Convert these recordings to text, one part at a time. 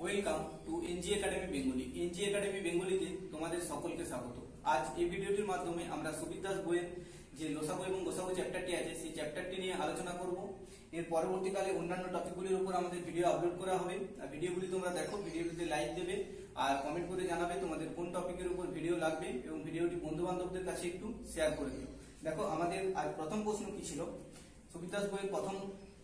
Welcome to NG Academy Bengali. NG Academy বেঙ্গলিতে তোমাদের সকলকে স্বাগত। আজ এই ভিডিওটির মাধ্যমে আমরা সুবির দাস বইয়ের যে লসাগু এবং গোসাগু চ্যাপ্টারটি আছে সেই চ্যাপ্টারটি নিয়ে আলোচনা করব। এর পরবর্তীকালে অন্যান্য টপিকগুলির উপর আমাদের ভিডিও আপলোড করা হবে। আর ভিডিওগুলি তোমরা দেখো, ভিডিওটিতে লাইক দেবে আর কমেন্ট করে জানাবে তোমাদের কোন টপিকের উপর ভিডিও লাগবে এবং ভিডিওটি বন্ধু বান্ধবদের কাছে একটু শেয়ার করে দিও। দেখো আমাদের আজ প্রথম প্রশ্ন কি ছিল, সুবির দাস বইয়ের প্রথম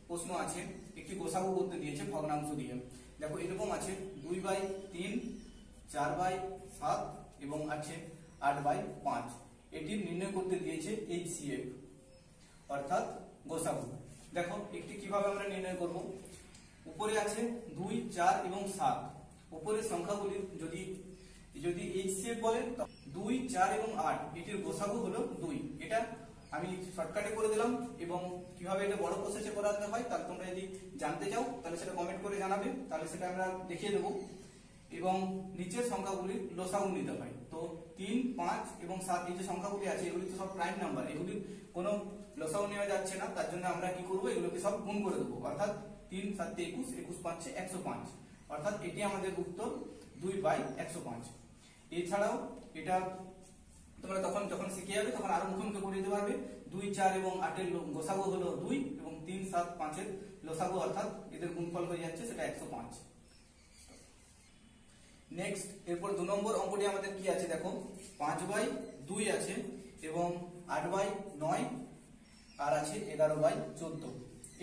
প্রশ্ন আছে একটি গোসাগু করতে দিয়েছে ভগ্নাংশ দিয়ে। দেখো এরকম আছে 2/3, 4/7 এবং আছে 8/5। এটি নির্ণয় করতে দিয়েছে HCF অর্থাৎ গোসাগু। দেখো একটি কিভাবে আমরা নির্ণয় করব, উপরে আছে 2, 4 এবং 7। উপরের সংখ্যাগুলি যদি HCF বলে 2, 4 এবং 8, এটির গোসাগু হলো 2। এটা আমি শর্টকাটে করে দিলাম এবং কিভাবে এটা বড় প্রসেসে করাতে হয় তাহলে তোমরা যদি জানতে চাও তাহলে সেটা কমেন্ট করে জানাবে, তাহলে সেটা আমরা দেখিয়ে দেবো। এবং নিচের সংখ্যাগুলির লসাগু নিতে হয়। তো 3, 5 এবং 7 এই যে সংখ্যাগুলি আছে এগুলি তো সব প্রাইম নাম্বার, এগুলি কোনো লসাগু নেওয়া যাচ্ছে না। তার জন্য আমরা কি করবো, এগুলোকে সব গুণ করে দেবো। অর্থাৎ 3, 7, 21, 21, 5, 105। অর্থাৎ এটি আমাদের উত্তর 2/105। এছাড়াও এটা তোমরা তখন যখন শিখে যাবে তখন আরো মুখোমুখি করে দিতে পারবে। 2, 4 এবং 8 এর গোসাগু হলো 2 এবং 3, 7, 5 এর লসাগু অর্থাৎ এদের গুণফল হয়ে যাচ্ছে সেটা 105। নেক্সট এরপর 2 নম্বর অঙ্কটি আমাদের কি আছে, দেখো 5/2 আছে এবং 8/9 আর আছে 11/14।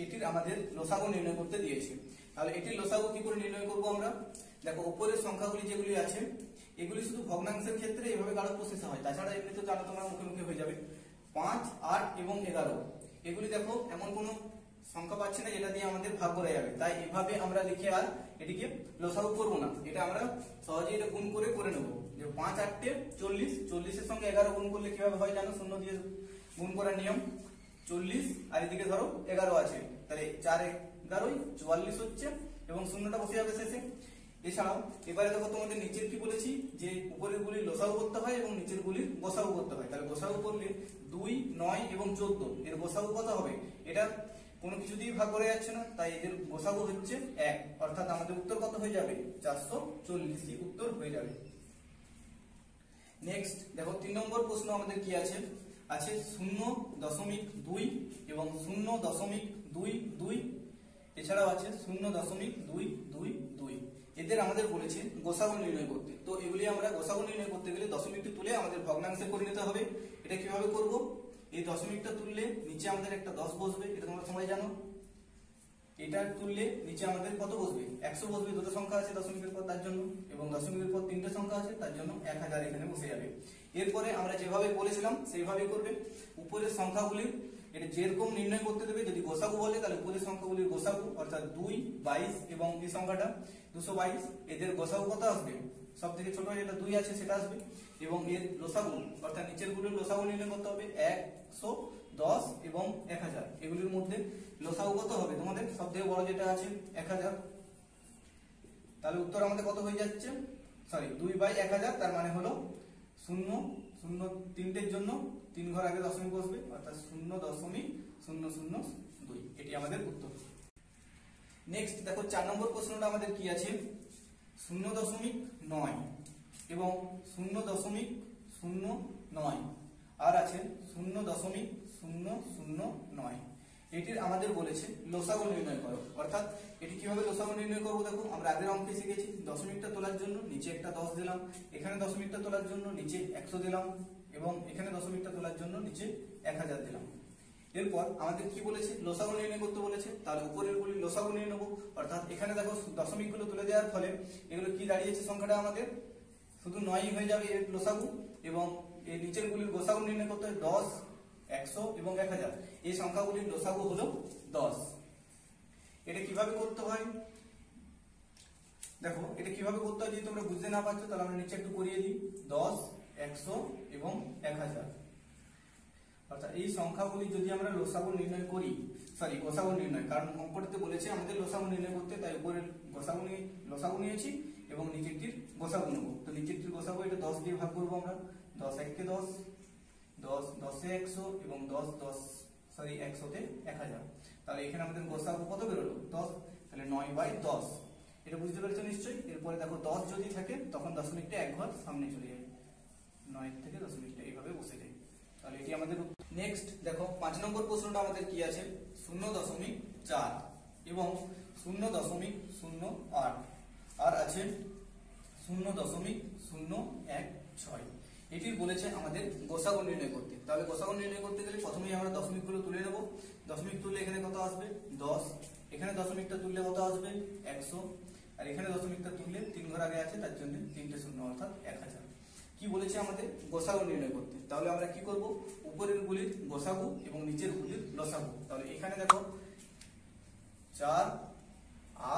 এটির আমাদের লসাগু নির্ণয় করতে দিয়েছে। তাহলে এটির লসাগু কি করে নির্ণয় করব আমরা, দেখো উপরের সংখ্যাগুলি যেগুলি আছে এগুলি শুধু ভগ্নাংশের ক্ষেত্রে এভাবে গাঢ় প্রসেসে হয়, তাছাড়া এমনি তো জানো তোমরা মুখে মুখে হয়ে যাবে। 5, 8 এবং 11 এগুলি দেখো এমন কোনো সংখ্যা পাচ্ছি না যেটা দিয়ে আমাদের ভাগ করা যাবে, তাই এভাবে আমরা লিখে আর এটিকে লসাগু করব না। এটা আমরা সহজেই এটা গুণ করে নেব। যে 5, 8, 40, 40 এর সঙ্গে 11 গুণ করলে কিভাবে হয় জানো, শূন্য দিয়ে গুণ করার নিয়ম। 40 আর এদিকে ধরো 11 আছে, তাহলে 4, 11, 44 হচ্ছে এবং শূন্যটা বসে যাবে শেষে। এছাড়াও এবারে দেখো তোমাদের নিচের কি বলেছি, যে উপরের গুলির লসাগু করতে হয় এবং নিচের গুলির গোসাগু করতে হয়। তাহলে গোসাগু করলে 2, 9 এবং 14 এর গোসাগু কত হবে, এটা কোনো কিছু দিয়ে ভাগ করা যাচ্ছে না, তাই এদের গোসাগু হচ্ছে 1। অর্থাৎ আমাদের উত্তর কত হয়ে যাবে, 440 উত্তর হয়ে যাবে। নেক্সট দেখো 3 নম্বর প্রশ্ন আমাদের কি আছে, 0.2 এবং 0.22, এছাড়াও আছে 0.222। এদের আমাদের বলেছে গোসাগু নির্ণয় করতে। তো এগুলি আমরা গোসাগু নির্ণয় করতে গেলে দশমিকটি তুলে আমাদের ভগ্নাংশে পরিণত হবে। এটা কিভাবে করব, এই দশমিকটা তুললে নিচে আমাদের একটা 10 বসবে, এটা তোমরা সবাই জানো। এটা তুললে নিচে আমাদের কত বসবে, 100 বসবে। দুটো সংখ্যা আছে দশমিকের পর তার জন্য, এবং দশমিকের পর 3টে সংখ্যা আছে তার জন্য 1000 এখানে বসে যাবে। এরপরে আমরা যেভাবে বলেছিলাম সেইভাবেই করবে। উপরের সংখ্যাগুলির এটা যেরকম নির্ণয় করতে দেবে, যদি গোসাগু বলে তাহলে উপরের সংখ্যাগুলির গোসাগু অর্থাৎ 2, 22 এবং এই সংখ্যাটা 222, এদের গোসাগু কত আসবে, সব থেকে ছোট যেটা 2 আছে সেটা আসবে। এবং এর লসাগু অর্থাৎ নিচের গুলির লসাগু নির্ণয় করতে হবে 110 এবং 1000। এগুলির মধ্যে লসাগু কত হবে তোমাদের, সব থেকে বড় যেটা আছে 1000। তাহলে উত্তর আমাদের কত হয়ে যাচ্ছে, সরি 2/1000, তার মানে হলো 0, 0, 3টের জন্য 3 ঘর আগে দশমিক বসবে অর্থাৎ 0.002। এটি আমাদের উত্তর। নেক্সট দেখো 4 নম্বর প্রশ্নটা আমাদের কি আছে, 0.9 এবং 0.009 আর আছে 0.009। এটির আমাদের বলেছে লসাগু নির্ণয় করো। অর্থাৎ এটি কিভাবে লসাগু নির্ণয় করবো, দেখো আমরা আগের অঙ্কে শিখেছি দশমিকটা তোলার জন্য নিচে একটা 10 দিলাম, এখানে দশমিকটা তোলার জন্য নিচে 100 দিলাম এবং এখানে দশমিকটা তোলার জন্য নিচে 1000 দিলাম। এরপর আমাদের কি বলেছে, লসাগু নির্ণয় করতে বলেছে। তাহলে উপরের গুলি লসাগু নিয়ে নেবো। অর্থাৎ এখানে দেখো দশমিকগুলো তুলে দেওয়ার ফলে এগুলো কি দাঁড়িয়েছে, সংখ্যাটা আমাদের শুধু 9 হয়ে যাবে এর লসাগু। এবং এই নিচের গুলির গোসাগু নির্ণয় করতে হয় 10, 100 এবং 1000। এই সংখ্যাগুলির লসাগু হলো 10। এটা কিভাবে করতে হয়, দেখো এটা কিভাবে করতে হয় যদি তোমরা বুঝতে না পারছো তাহলে আমরা নিচে একটু করিয়ে দিই। 10, 100 এবং 1000। অর্থাৎ এই সংখ্যাগুলি যদি আমরা লসাগু নির্ণয় করি, সরি গোসাগু নির্ণয়, কারণ অঙ্কটাতে বলেছে আমাদের লসাগু নির্ণয় করতে, তাই উপরের লসাগু নিয়েছি এবং নিচেরটির গোসাগু নেবো। তো নিচেরটির গোসাগু এটা 10 দিয়ে ভাগ করবো আমরা। 10, 1 কে 10, 10, 10 এ 100 এবং 10, 100 তে 1000। তাহলে এখানে আমাদের গোসাগু কত বেরোলো, 10। তাহলে 9/10 এটা বুঝতে পেরেছো নিশ্চয়ই। এরপরে দেখো 10 যদি থাকে তখন দশমিকটা এক ঘর সামনে চলে যাবে, 9 থেকে দশমিকটা এইভাবে বসে যায়। তাহলে এটি আমাদের। নেক্সট দেখো 5 নম্বর প্রশ্নটা আমাদের কি আছে, 0.4 এবং 0.08 আর আছে 0.016। এটি বলেছে আমাদের গোসাগু নির্ণয় করতে। তাহলে গোসাগু নির্ণয় করতে গেলে প্রথমেই আমরা দশমিকগুলো তুলে নেব। দশমিক তুললে এখানে কত আসবে 10, এখানে দশমিকটা তুললে কত আসবে 100, আর এখানে দশমিকটা তুললে 3 ঘর আগে আছে তার জন্য 3টে শূন্য অর্থাৎ 1000। কি বলেছে আমাদের গোসাগু নির্ণয় করতে। তাহলে আমরা কি করব, উপরের গুলির গোসাগু এবং নিচের গুলির লসাগু। তাহলে এখানে দেখো 4,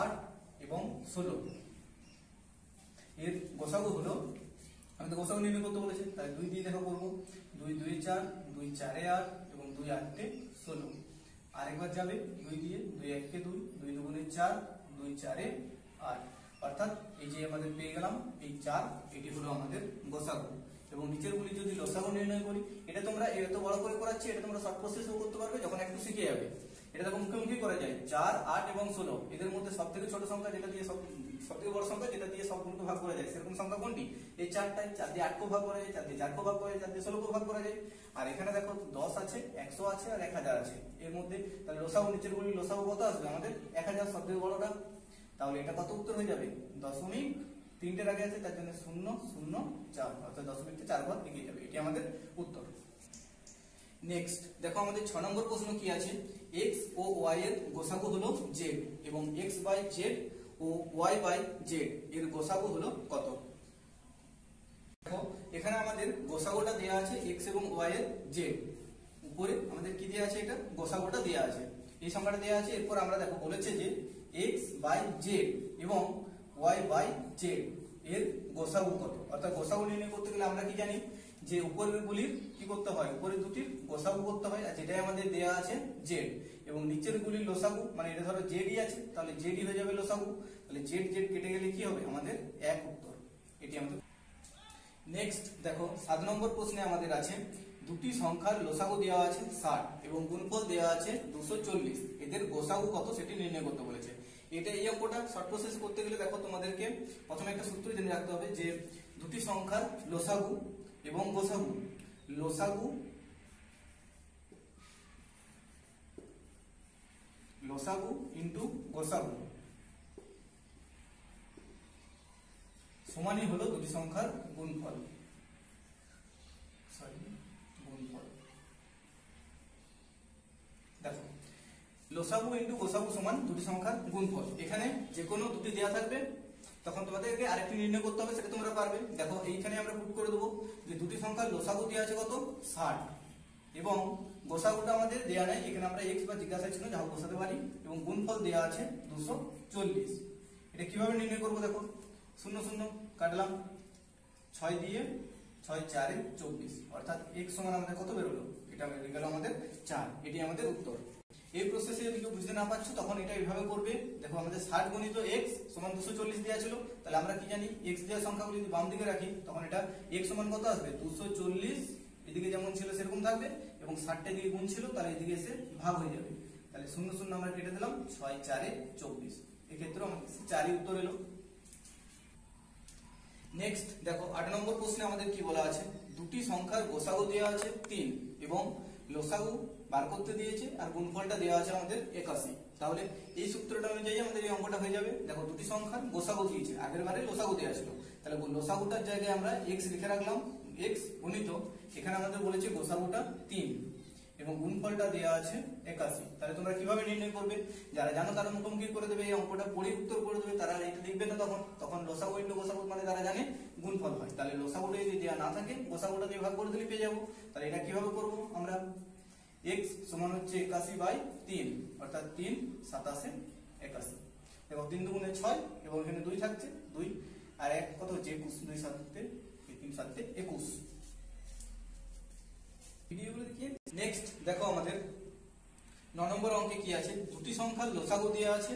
8 এবং 16 এর গোসাগু হলো, আমি তো গোসাগু নির্ণয় করতে বলেছি, তাই 2 দিয়ে দেখো করবো, 2 2 4, 2 4 8 এবং 2 8 16। আরেকবার যাবে 2 দিয়ে, 2 1 2, 2 2 4, 2 4 8, অর্থাৎ এই যে আমাদের পেয়ে গেলাম এই 4, এটি হলো আমাদের গোসাগু। এবং নিচের গুলি যদি লসাগু নির্ণয় করি, এটা তোমরা এত বড় করে করাচ্ছি, এটা তোমরা শর্ট প্রসেসও করতে পারবে যখন একটু শিখে যাবে। এটা দেখো মুখোমুখি করা যায়, 4, 8 এবং 16 এদের মধ্যে সবথেকে ছোট সংখ্যা যেটা দিয়ে সবথেকে বড় সংখ্যা যেটা দিয়ে সবগুলোকে ভাগ করা যায়, সেরকম সংখ্যা কোনটি, এই 4টাই। 4 দিয়ে 8 কেও ভাগ করা যায়, 4 দিয়ে 4 কেও ভাগ করা যায়, 4 দিয়ে 16 কেও ভাগ করা যায়। আর এখানে দেখো 10 আছে, 100 আছে আর 1000 আছে এর মধ্যে। তাহলে লসাগু, নিচের গুলি লসাগু কত আসবে আমাদের 1000, সবথেকে বড়টা। তাহলে এটা কত উত্তর হয়ে যাবে, দশমিক 3টের আগে আছে তার জন্য 0.004, অর্থাৎ দশমিকটা 4 ঘর এগিয়ে যাবে। এটি আমাদের উত্তর। নেক্সট দেখো আমাদের 6 নম্বর প্রশ্ন কি আছে, x ও y এর গোসাগু হলো z এবং x বাই z ও y বাই z এর গোসাগু হলো কত। দেখো এখানে আমাদের গোসাগুটা দেয়া আছে x এবং y এর z, উপরে আমাদের কি দেয়া আছে, এটা গোসাগুটা দেয়া আছে, এই সংখ্যাটা দেয়া আছে। এরপর আমরা দেখো বলেছে যে x বাই z এবং y বাই z এর গোসাগু কত। অর্থাৎ গোসাগু নির্ণয় করতে গেলে আমরা কি জানি যে উপরের গুলির কি করতে হয়, উপরের দুটির গোসাগু করতে হয়, আর যেটাই আমাদের দেয়া আছে z, এবং নিচের গুলির লসাগু, মানে এটা ধরো জেডি আছে তাহলে জেডি হয়ে যাবে লসাগু। তাহলে জেড জেড কেটে গেলে কি হবে আমাদের 1 উত্তর, এটি আমাদের। নেক্সট দেখো 7 নম্বর প্রশ্নে আমাদের আছে দুটি সংখ্যার লসাগু দেওয়া আছে 60 এবং গুণফল দেওয়া আছে 240, এদের গোসাগু কত সেটি নির্ণয় করতে বলেছে। এটা এই অঙ্কটা শর্ট প্রসেস করতে গেলে দেখো তোমাদেরকে প্রথমে একটা সূত্র জেনে রাখতে হবে যে দুটি সংখ্যার লসাগু এবং গোসাগু, লসাগু ইনটু গোসাগু সমানই হলো দুটি সংখ্যার গুণফল। দেখো লসাগু ইনটু গোসাগু সমান দুটি সংখ্যার গুণফল। এখানে যে কোনো দুটি দেওয়া থাকবে তখন তোমাদেরকে আরেকটি নির্ণয় করতে হবে, সেটা তোমরা পারবে। দেখো এইখানে আমরা পুট করে দেবো যে দুটি সংখ্যার লসাগু দেওয়া আছে কত 60 এবং গোসাগুটা আমাদের দেওয়া নাই, এখানে আমরা x বা জিজ্ঞাসা ছিল যা বসাতে পারি, এবং গুণফল দেওয়া আছে 240। এটা কিভাবে নির্ণয় করবো, দেখো 0 0 কাটলাম, 6 দিয়ে 6 4 24, অর্থাৎ x সমান আমাদের কত বেরোলো, এটা বেরিয়ে গেল আমাদের 4, এটি আমাদের উত্তর। এই প্রসেসে যদি কেউ বুঝতে না পারছো তখন এটা এইভাবে করবে। দেখো আমাদের 60 গুণিত x সমান 240 দেওয়া ছিল, তাহলে আমরা কি জানি x দেওয়া সংখ্যাগুলো যদি বাম দিকে রাখি তখন এটা x সমান কত আসবে 240, এদিকে যেমন ছিল সেরকম থাকবে, এবং 60টা দিকে গুণ ছিল তাহলে এদিকে এসে ভাগ হয়ে যাবে। তাহলে 0 0 আমরা কেটে দিলাম, 6 4 24, এক্ষেত্রে আমাদের 4ই উত্তর এলো। নেক্সট দেখো 8 নম্বর প্রশ্নে আমাদের কি বলা আছে, দুটি সংখ্যার গোসাগু দেওয়া আছে 3 এবং লসাগু বার করতে দিয়েছে আর গুণফলটা দেওয়া আছে আমাদের 81। তাহলে এই সূত্রটা অনুযায়ী আমাদের এই অঙ্কটা হয়ে যাবে। দেখো দুটি সংখ্যার গোসাগু দিয়েছে, আগের বারে লসাগু দেওয়া ছিল, তাহলে লসাগুটার জায়গায় আমরা x লিখে রাখলাম, x গুণিত এখানে আমাদের বলেছে গোসাগুটা 3 এবং গুণফলটা দেওয়া আছে 81। তাহলে তোমরা কিভাবে নির্ণয় করবে, যারা জানো তারা মুখোমুখি করে দেবে, এই অঙ্কটা পড়ে উত্তর করে দেবে, তারা এটা লিখবে না, তখন লসাগু ইনটু গোসাগু মানে তারা জানে গুণফল হয়। তাহলে লসাগুটা যদি দেওয়া না থাকে গোসাগুটা দিয়ে ভাগ করে দিলে পেয়ে যাবো। তাহলে এটা কিভাবে করব আমরা, x সমান হচ্ছে 81/3, অর্থাৎ 3 7 81। দেখো 3 দুগুণে 6 এবং এখানে 2 থাকছে, 2 আর 1 কত হচ্ছে 21, 2 7 3 7 21। ভিডিওগুলো দেখিয়ে। নেক্সট দেখো আমাদের 9 নম্বর অঙ্কে কি আছে, দুটি সংখ্যার লসাগু দেওয়া আছে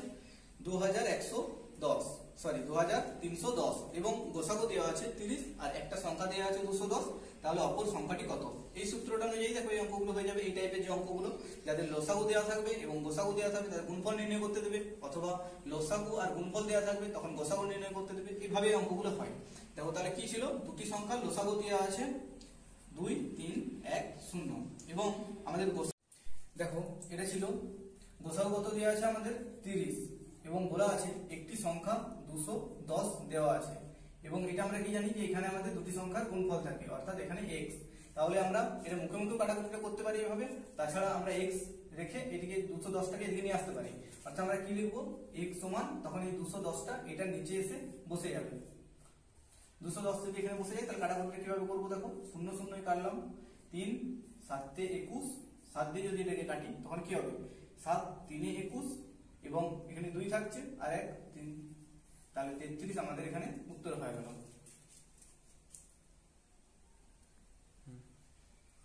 2110, 2310 এবং গোসাগু দেওয়া আছে 30 আর একটা সংখ্যা দেওয়া আছে 210, তাহলে অপর সংখ্যাটি কত? এই সূত্রটা অনুযায়ী দেখো এই অঙ্কগুলো হয়ে যাবে। এই টাইপের যে অঙ্কগুলো যাদের লসাগু দেওয়া থাকবে এবং গোসাগু দেওয়া থাকবে তাদের গুণফল নির্ণয় করতে দেবে, অথবা লসাগু আর গুণফল দেওয়া থাকবে তখন গোসাগু নির্ণয় করতে দেবে। এইভাবে এই অঙ্কগুলো হয়। দেখো তাহলে কি ছিল, দুটি সংখ্যার লসাগু দেওয়া আছে 2 3 1 0 এবং আমাদের দেখো এটা ছিল গোসাগু কত দেওয়া আছে আমাদের 30 এবং বলা আছে একটি সংখ্যা 210 দেওয়া আছে এবং এটা আমরা কি জানি যে এখানে আমাদের দুটি সংখ্যার গুণফল থাকে অর্থাৎ এখানে x। তাহলে আমরা এটা মুখে মুখে কাটাকুটিটা করতে পারি এভাবে, তাছাড়া আমরা x রেখে এদিকে 210টাকে এদিকে নিয়ে আসতে পারি। অর্থাৎ আমরা কি লিখবো, x সমান তখন এই 210টা এটার নিচে এসে বসে যাবে। 210 যদি এখানে বসে যায় তাহলে কাটাকুটিটা কিভাবে করবো দেখো, 0 0 কাটলাম, 3 7 তে 21, 7 দিয়ে যদি এটাকে কাটি তখন কি হবে, 7 3 এ 21 এবং এখানে 2 থাকছে আর 1 3, তাহলে 33 আমাদের এখানে উত্তর হয়ে গেল।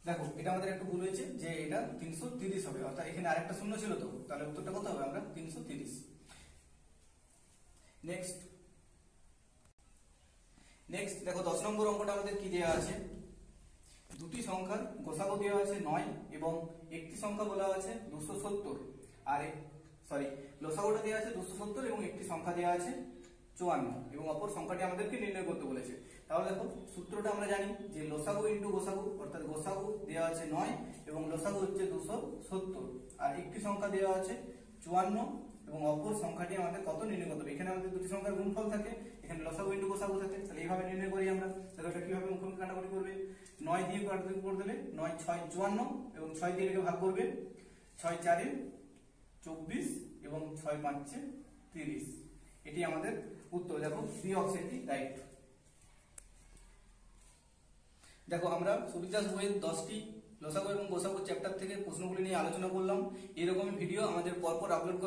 দেখো এটা আমাদের একটু ভুল হয়েছে যে এটা 330 হবে, অর্থাৎ এখানে আরেকটা শূন্য ছিল তো, তাহলে উত্তরটা কত হবে আমরা 330। নেক্সট দেখো 10 নম্বর অঙ্কটা আমাদের কি দেওয়া আছে, দুটি সংখ্যার গোসাগু দেওয়া আছে 9 এবং একটি সংখ্যা বলা আছে 270 আর লসাগুটা দেওয়া আছে 270 এবং একটি সংখ্যা দেওয়া আছে 54 এবং অপর সংখ্যাটি আমাদেরকে নির্ণয় করতে বলেছে। তাহলে দেখো সূত্রটা আমরা জানি যে লসাগু ইনটু গোসাগু, অর্থাৎ গোসাগু দেওয়া আছে 9 এবং লসাগু হচ্ছে 270 আর একটি সংখ্যা দেওয়া আছে 54 এবং অপর সংখ্যাটি আমাদের কত নির্ণয় করতে হবে। এখানে আমাদের দুটি সংখ্যার গুণফল থাকে, এখানে লসাগু ইনটু গোসাগু থাকে, তাহলে এইভাবে নির্ণয় করি আমরা। তাহলে এটা কিভাবে মুখোমুখি কাটাকুটি করবে, 9 দিয়ে কাটাকুটি করে দিলে 9 6 54 এবং 6 দিয়ে এটাকে ভাগ করবে, 6 4 এ 24 এবং 6 5 এ 30। এটি আমাদের উত্তর। দেখো বি অপশনটি রাইট। দেখো আমরা সুবিত দাস বইয়ের 10টি লসাগু এবং গোসাগু চ্যাপ্টার থেকে প্রশ্নগুলি নিয়ে আলোচনা করলাম। এরকম ভিডিও আমাদের পরপর আপলোড